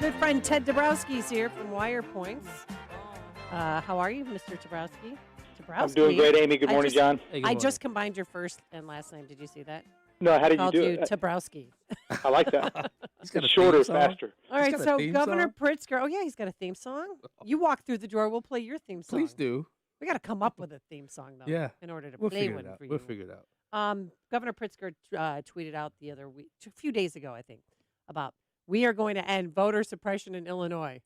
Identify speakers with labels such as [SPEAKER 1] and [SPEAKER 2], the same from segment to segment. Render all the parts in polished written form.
[SPEAKER 1] Good friend Ted Dabrowski is here from Wirepoint. How are you, Mr. Dabrowski?
[SPEAKER 2] I'm doing great, Amy. Good morning, John.
[SPEAKER 1] Hey, I just combined your first and last name. Did you see that?
[SPEAKER 2] No, how did you
[SPEAKER 1] Called
[SPEAKER 2] do
[SPEAKER 1] you
[SPEAKER 2] it?
[SPEAKER 1] Dabrowski.
[SPEAKER 2] I like that.
[SPEAKER 3] He's got
[SPEAKER 2] It's
[SPEAKER 3] a
[SPEAKER 2] shorter,
[SPEAKER 3] theme song?
[SPEAKER 2] faster.
[SPEAKER 1] All right,
[SPEAKER 3] got a
[SPEAKER 1] so
[SPEAKER 3] theme
[SPEAKER 1] Governor
[SPEAKER 3] song?
[SPEAKER 1] Pritzker. Oh, yeah, he's got a theme song. You walk through the door, we'll play your theme song.
[SPEAKER 3] Please do.
[SPEAKER 1] We got to come up with a theme song, though,
[SPEAKER 3] Yeah.
[SPEAKER 1] in order to
[SPEAKER 3] We'll
[SPEAKER 1] play
[SPEAKER 3] figure
[SPEAKER 1] one
[SPEAKER 3] it out.
[SPEAKER 1] for you.
[SPEAKER 3] We'll figure it out.
[SPEAKER 1] Governor Pritzker tweeted out the other week, a few days ago, I think, about we are going to end voter suppression in Illinois.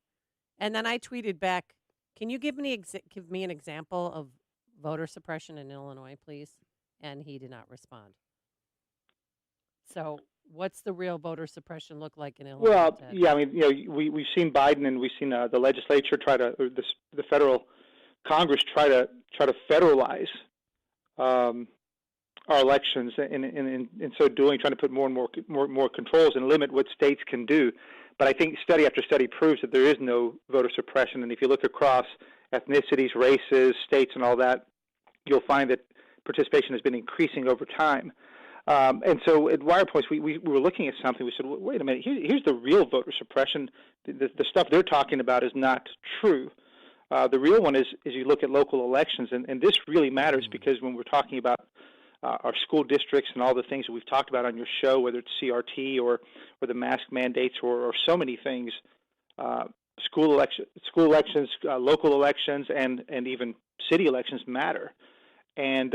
[SPEAKER 1] And then I tweeted back, can you give me an example of voter suppression in Illinois, please? And he did not respond. So what's the real voter suppression look like in Illinois?
[SPEAKER 2] Well,
[SPEAKER 1] Ted?
[SPEAKER 2] yeah, I mean, we've seen Biden and we've seen the legislature or the federal Congress try to federalize our elections, and in so doing, trying to put more and more controls and limit what states can do. But I think study after study proves that there is no voter suppression. And if you look across ethnicities, races, states, and all that, you'll find that participation has been increasing over time. And so at Wirepoint, we were looking at something. We said, well, wait a minute, here's the real voter suppression. The stuff they're talking about is not true. The real one is you look at local elections, and this really matters because when we're talking about our school districts and all the things that we've talked about on your show, whether it's CRT or the mask mandates or so many things, school elections, local elections, and even city elections matter. And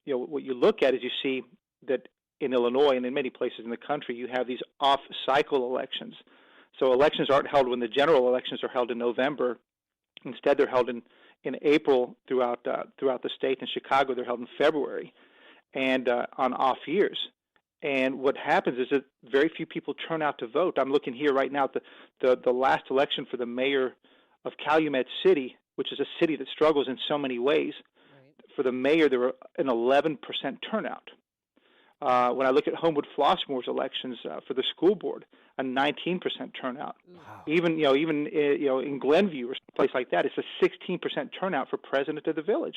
[SPEAKER 2] what you look at is you see that in Illinois and in many places in the country, you have these off-cycle elections. So elections aren't held when the general elections are held in November. Instead, they're held in April throughout the state. In Chicago, they're held in February, and on off years. And what happens is that very few people turn out to vote. I'm looking here right now at the last election for the mayor of Calumet City, which is a city that struggles in so many ways. Right. For the mayor, there were an 11% turnout. When I look at Homewood Flossmoor's elections for the school board, a 19% turnout. Wow. Even in Glenview or someplace like that, it's a 16% turnout for president of the village.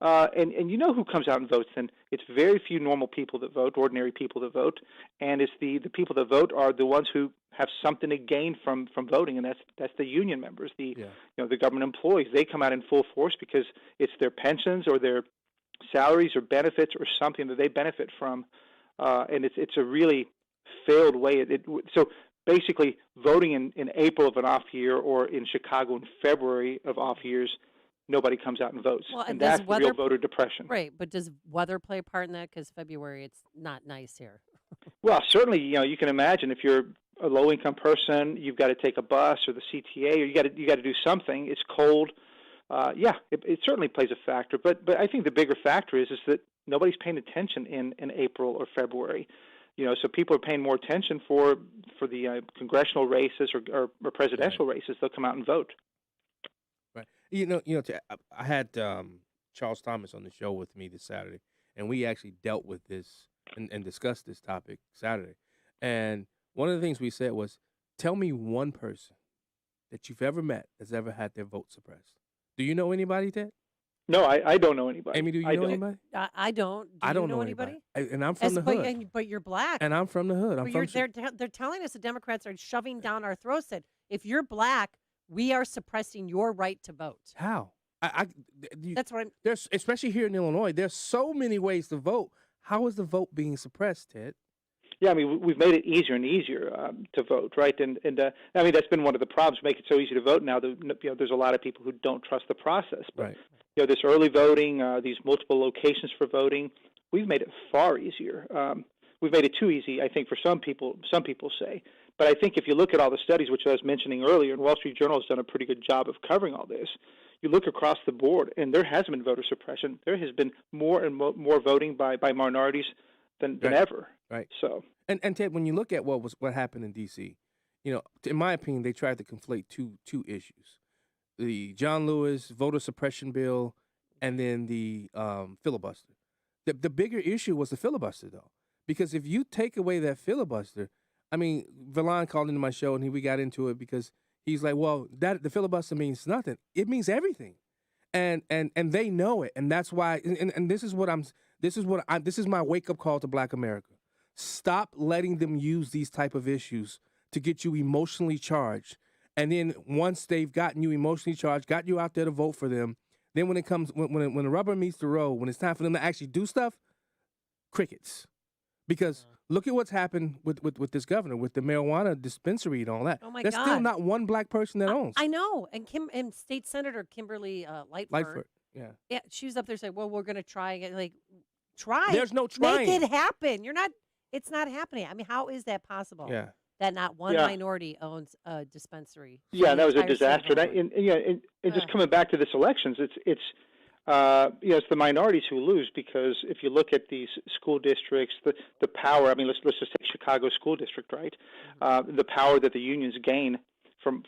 [SPEAKER 2] Wow. And you know who comes out and votes? Then it's very few normal people that vote, ordinary people that vote, and it's the people that vote are the ones who have something to gain from voting, and that's the union members, the government employees. They come out in full force because it's their pensions or their salaries or benefits or something that they benefit from, and it's a really failed way. So basically, voting in April of an off year or in Chicago in February of off years, nobody comes out and votes, and that's the real voter depression.
[SPEAKER 1] Right, but does weather play a part in that? Because February, it's not nice here.
[SPEAKER 2] Well, certainly, you can imagine if you're a low-income person, you've got to take a bus or the CTA, or you got to do something. It's cold. It certainly plays a factor, but I think the bigger factor is that nobody's paying attention in April or February. So people are paying more attention for the congressional races or presidential races. They'll come out and vote.
[SPEAKER 3] Right. I had Charles Thomas on the show with me this Saturday, and we actually dealt with this and discussed this topic Saturday. And one of the things we said was, tell me one person that you've ever met that's ever had their vote suppressed. Do you know anybody, Ted?
[SPEAKER 2] No, I don't know anybody.
[SPEAKER 3] Amy, do you know anybody?
[SPEAKER 1] I don't.
[SPEAKER 3] I don't
[SPEAKER 1] know
[SPEAKER 3] anybody. And I'm from the hood.
[SPEAKER 1] But you're black.
[SPEAKER 3] And I'm from the hood.
[SPEAKER 1] They're telling us the Democrats are shoving down our throats that if you're black, we are suppressing your right to vote.
[SPEAKER 3] How?
[SPEAKER 1] That's what I'm.
[SPEAKER 3] There's, especially here in Illinois, there's so many ways to vote. How is the vote being suppressed, Ted?
[SPEAKER 2] Yeah, I mean, we've made it easier and easier to vote, right? And I mean, that's been one of the problems, make it so easy to vote now. There's a lot of people who don't trust the process. But,
[SPEAKER 3] right.
[SPEAKER 2] This early voting, these multiple locations for voting, we've made it far easier. We've made it too easy, I think, for some people say. But I think if you look at all the studies, which I was mentioning earlier, and Wall Street Journal has done a pretty good job of covering all this, you look across the board, and there hasn't been voter suppression. There has been more and more voting by minorities than ever.
[SPEAKER 3] Right.
[SPEAKER 2] So.
[SPEAKER 3] And Ted, when you look at what happened in D.C., in my opinion, they tried to conflate two issues: the John Lewis voter suppression bill, and then the filibuster. The bigger issue was the filibuster, though, because if you take away that filibuster, I mean, Valon called into my show and we got into it because he's like, well, the filibuster means nothing. It means everything, and they know it, and that's why. And this is my wake up call to Black America. Stop letting them use these type of issues to get you emotionally charged. And then once they've gotten you emotionally charged, got you out there to vote for them, then when it comes when the rubber meets the road, when it's time for them to actually do stuff, crickets. Because look at what's happened with this governor, with the marijuana dispensary and all that.
[SPEAKER 1] Oh my
[SPEAKER 3] There's
[SPEAKER 1] God.
[SPEAKER 3] still not one black person that owns.
[SPEAKER 1] I know. And State Senator Kimberly Lightfoot.
[SPEAKER 3] Yeah.
[SPEAKER 1] Yeah, she was up there saying, "Well, we're going to try it." Like, try.
[SPEAKER 3] There's no trying.
[SPEAKER 1] Make it happen. It's not happening. I mean, how is that possible?
[SPEAKER 3] Yeah.
[SPEAKER 1] That not one minority owns a dispensary.
[SPEAKER 2] Yeah, that was a
[SPEAKER 1] entire state of
[SPEAKER 2] disaster.
[SPEAKER 1] Illinois.
[SPEAKER 2] And just coming back to this elections, it's it's the minorities who lose, because if you look at these school districts, the power. I mean, let's just take Chicago school district, right? The power that the unions gain from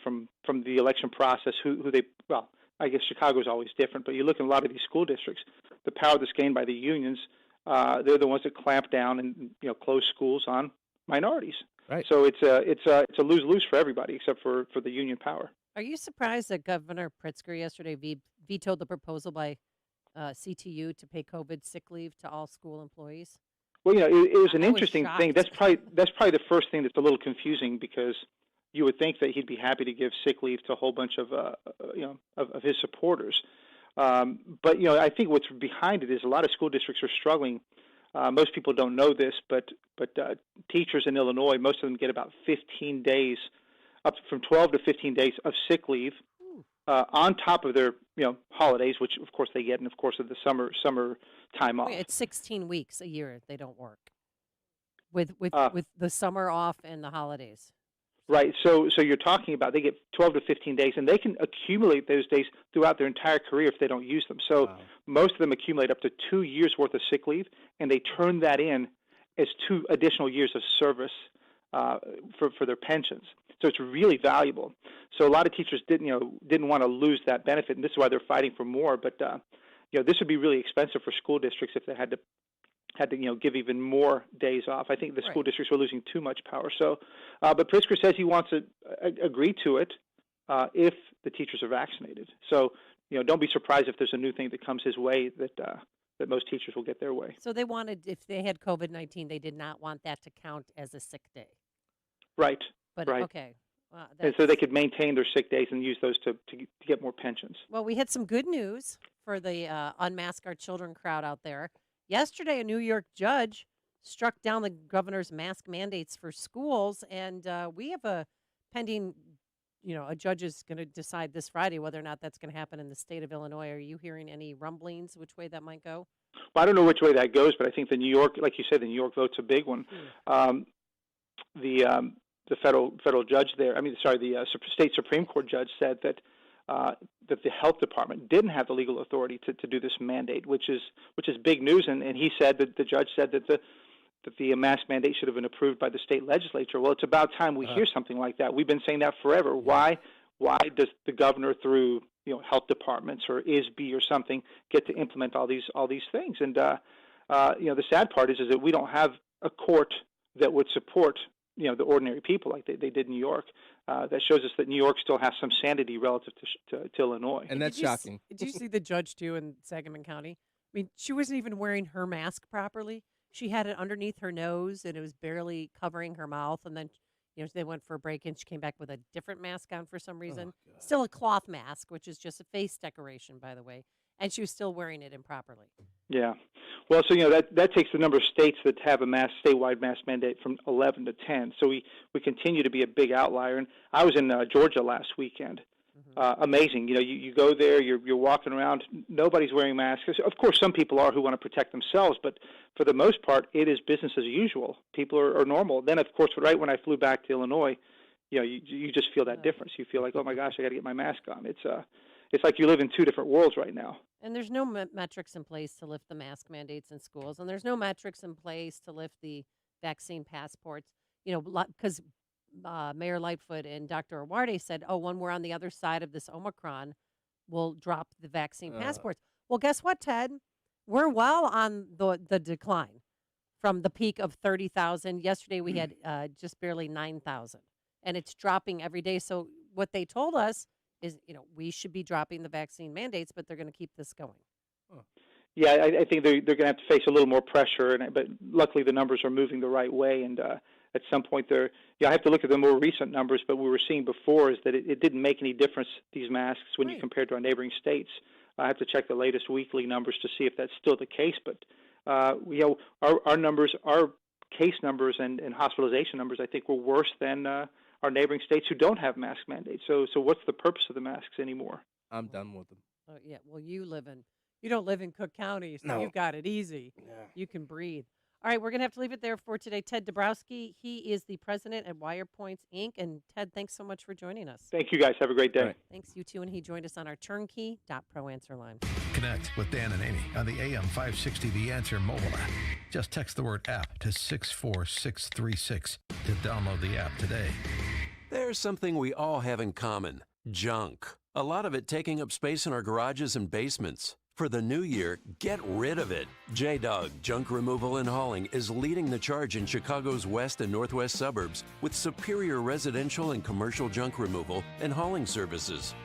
[SPEAKER 2] the election process. Who they I guess Chicago's always different, but you look at a lot of these school districts, the power that's gained by the unions. They're the ones that clamp down and close schools on minorities.
[SPEAKER 3] Right.
[SPEAKER 2] So it's a lose-lose for everybody except for the union power.
[SPEAKER 1] Are you surprised that Governor Pritzker yesterday vetoed the proposal by CTU to pay COVID sick leave to all school employees?
[SPEAKER 2] Well, it was an
[SPEAKER 1] I was
[SPEAKER 2] interesting thing.
[SPEAKER 1] shocked.
[SPEAKER 2] That's probably the first thing that's a little confusing, because you would think that he'd be happy to give sick leave to a whole bunch of of his supporters. But I think what's behind it is a lot of school districts are struggling. Most people don't know this, but teachers in Illinois, most of them get about 15 days, up from 12 to 15 days of sick leave, on top of their holidays, which of course they get, and of course of the summer time off.
[SPEAKER 1] It's 16 weeks a year they don't work, with the summer off and the holidays.
[SPEAKER 2] Right. So you're talking about they get 12 to 15 days, and they can accumulate those days throughout their entire career if they don't use them. So most of them accumulate up to 2 years worth of sick leave, and they turn that in as 2 additional years of service for their pensions. So it's really valuable. So a lot of teachers didn't want to lose that benefit, and this is why they're fighting for more. But this would be really expensive for school districts if they had to give even more days off. I think the school districts were losing too much power. So, but Pritzker says he wants to agree to it if the teachers are vaccinated. So, don't be surprised if there's a new thing that comes his way that most teachers will get their way.
[SPEAKER 1] So they wanted, if they had COVID-19, they did not want that to count as a sick day.
[SPEAKER 2] Right.
[SPEAKER 1] But
[SPEAKER 2] right.
[SPEAKER 1] Okay.
[SPEAKER 2] And so they could maintain their sick days and use those to get more pensions.
[SPEAKER 1] Well, we had some good news for the Unmask Our Children crowd out there. Yesterday, a New York judge struck down the governor's mask mandates for schools, and we have a pending, a judge is going to decide this Friday whether or not that's going to happen in the state of Illinois. Are you hearing any rumblings which way that might go?
[SPEAKER 2] Well, I don't know which way that goes, but I think the New York, like you said, the New York vote's a big one. The federal judge there, the state Supreme Court judge said that the health department didn't have the legal authority to do this mandate, which is big news. And he said that the judge said that the mask mandate should have been approved by the state legislature. Well, it's about time we hear something like that. We've been saying that forever. Why does the governor, through health departments or ISB or something, get to implement all these things? And the sad part is that we don't have a court that would support the ordinary people like they did in New York. That shows us that New York still has some sanity relative to Illinois.
[SPEAKER 3] And that's shocking.
[SPEAKER 1] Did you see the judge, too, in Sangamon County? I mean, she wasn't even wearing her mask properly. She had it underneath her nose, and it was barely covering her mouth. And then, they went for a break, and she came back with a different mask on for some reason. Still a cloth mask, which is just a face decoration, by the way. And she was still wearing it improperly. Yeah.
[SPEAKER 2] Well, so that takes the number of states that have a statewide mask mandate from 11 to 10. So we continue to be a big outlier. And I was in Georgia last weekend. Amazing. You go there, you're walking around, nobody's wearing masks. Of course, some people are who want to protect themselves, but for the most part, it is business as usual. People are normal. Then, of course, right when I flew back to Illinois, you just feel that difference. You feel like, oh my gosh, I got to get my mask on. It's like you live in 2 different worlds right now.
[SPEAKER 1] And there's no metrics in place to lift the mask mandates in schools, and there's no metrics in place to lift the vaccine passports. Because Mayor Lightfoot and Dr. Awarde said, when we're on the other side of this Omicron, we'll drop the vaccine passports. Well, guess what, Ted? We're well on the decline from the peak of 30,000. Yesterday we had just barely 9,000, and it's dropping every day. So what they told us is, we should be dropping the vaccine mandates, but they're going to keep this going.
[SPEAKER 2] Yeah, I think they're going to have to face a little more pressure, but luckily the numbers are moving the right way, and at some point there. I have to look at the more recent numbers, but we were seeing before is that it didn't make any difference, these masks, when you compared to our neighboring states. I have to check the latest weekly numbers to see if that's still the case. But our numbers, our case numbers and hospitalization numbers, I think, were worse than our neighboring states who don't have mask mandates. So what's the purpose of the masks anymore?
[SPEAKER 3] I'm done with them.
[SPEAKER 1] Oh, yeah. Well, you don't live in Cook County, so you've got it easy.
[SPEAKER 3] Yeah.
[SPEAKER 1] You can breathe. All right, we're going to have to leave it there for today. Ted Dabrowski, he is the president at Wirepoint, Inc. And Ted, thanks so much for joining us.
[SPEAKER 2] Thank you, guys. Have a great day.
[SPEAKER 3] Right.
[SPEAKER 1] Thanks, you too. And he joined us on our turnkey.pro answer line.
[SPEAKER 4] Connect with Dan and Amy on the AM 560 The Answer mobile app. Just text the word app to 64636 to download the app today.
[SPEAKER 5] There's something we all have in common: junk. A lot of it taking up space in our garages and basements. For the new year, get rid of it. J-Dog Junk Removal and Hauling is leading the charge in Chicago's west and northwest suburbs with superior residential and commercial junk removal and hauling services.